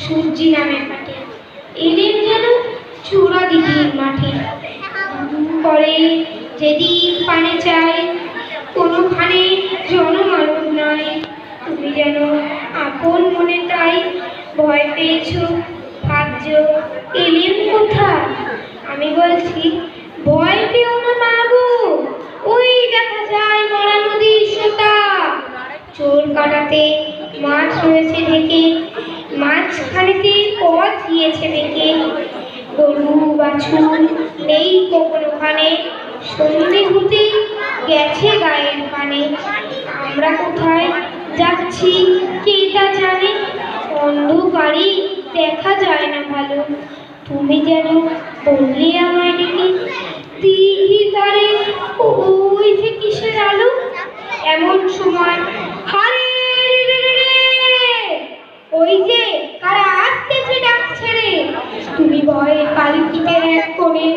সূর্যি নামে কাটে। এলেন যেন চূড়া দিঘির মাঠে। করে যেদিক পানে চায়, কোনোখানে জনমানব নাই। তুমি যেন আপন মনে তাই ভয় পেয়েছ, ভাবছ এলেন কোথায়। আমি বলছি ভয় পেও না মা গো, ওই দেখা যায় মরা নদীর সোতা। চোর কাটাতে মাঠ রয়েছে ঢেকে, মাঝখানেতে পথ গিয়েছে বেঁকে। গরু বাছুর নেই কোনোখানে, সন্ধে হতে গেছে গায়ের পানে। আমরা কোথায় যাচ্ছি কে তা জানে, অন্ধকারে দেখা যায় না ভালো। তুমি যেন বললে আমায় ডেকে, দিঘির ধারে ওই যে কিসের আলো। এমন সময় হারে রে রে রে, ওই যে কারা আসতেছে ডাকছে রে। তুমি ভয়ে পালকিতে এক কোণে,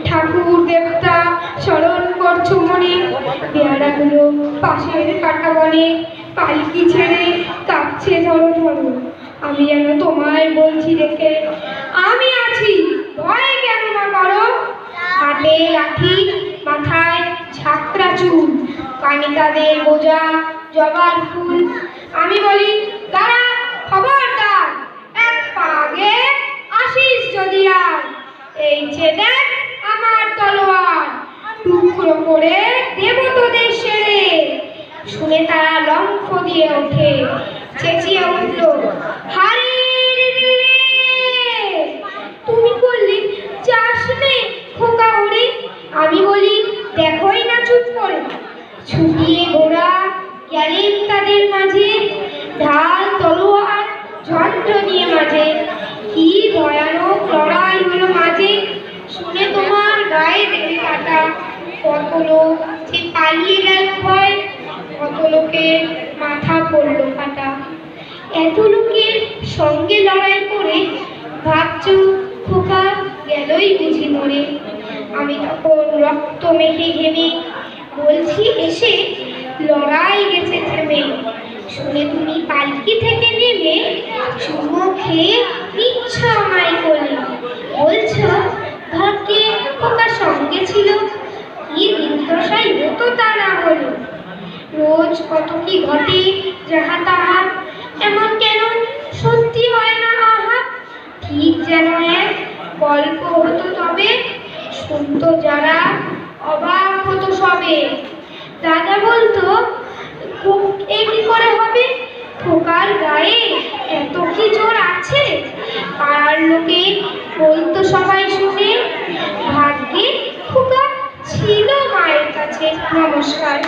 ঠাকুর দেবতা স্মরণ করছো মনে। পেয়ারাগুলো পাশের কাটা বনে, পালকি ছেড়ে কাঁপছে ধরো ধরো। আমি যেন তোমায় বলছি দেখে, আমি আছি ভয় কেন না করো। হাতে লাঠি, মাথায় ঝাঁকড়া চুল, কানিকাদের বোঝা জবার ফুল। আমি বলি দাঁড়া, খবরদার, এক পা আগে আসিস যদি আর। এই যে দেখ আমার তলোয়ার, টুকরো করে দেব তোদের সেরে। শুনে তারা লম্ফ দিয়ে ওঠে, চেঁচিয়ে উঠল হারে রে রে রে। তুমি বললে যাস নে খোকা ওরে। আমি বলি দেখোই না চুপ করে। ছুটিয়ে ঘোড়া গেলেন তাদের মাঝে, ঢাল তলোয়ার যন্ত্র নিয়ে মাঝে। কি ভয়ানক লড়াই হলো মাঝে, শুনে তোমার গায়ে দেবে কাটা। কত লোক যে পালিয়ে গেল ভয়, কত লোকের মাথা পড়লো কাটা। এত লোকের সঙ্গে লড়াই করে ভাবছো খোকা গেলই বুঝি মরে। আমি তখন রক্ত মেখে ঘেমে বলছি এসে লড়াই গেছে থেমে। শুনে তুমি পালকি থেকে নেমে চুমো খেয়ে নিচ্ছ আমায় কোলে। বলছো ভাগ্যে খোকা সঙ্গে ছিল, কি দুর্দশাই হতো তা না হলো। রোজ কত কি ঘটে যাহা তাহা, এমন কেন সত্যি হয় না আহা। ঠিক যেন এক গল্প হতো তবে, শুনতো যারা অবাক হতো সবে। দাদা বলতো এ কি করে হবে, খোকার গায়ে এত কি জোর আছে। পাড়ার লোকে বলতো সবাই শুনে, ভাগ্যে খোকা ছিল মায়ের কাছে। নমস্কার।